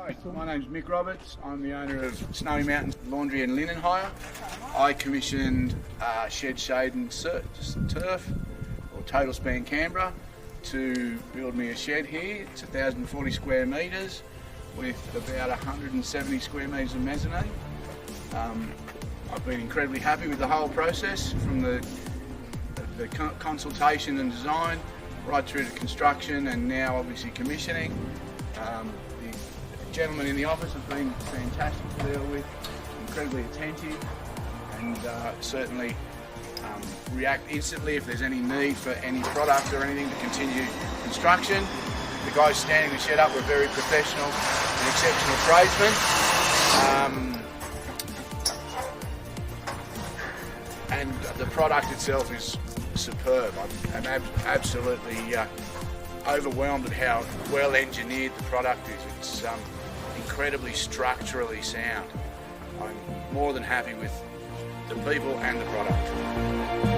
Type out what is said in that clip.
Hi, my name's Mick Roberts. I'm the owner of Snowy Mountain Laundry and Linen Hire. I commissioned Shed Shade and Turf, or Totalspan Canberra, to build me a shed here. It's 1,040 square metres with about 170 square metres of mezzanine. I've been incredibly happy with the whole process, from the consultation and design right through to construction, and now obviously commissioning. The gentlemen in the office have been fantastic to deal with, incredibly attentive, and certainly react instantly if there's any need for any product or anything to continue construction. The guys standing the shed up were very professional and exceptional tradesmen. And the product itself is superb. I'm absolutely overwhelmed at how well engineered the product is. It's incredibly structurally sound. I'm more than happy with the people and the product.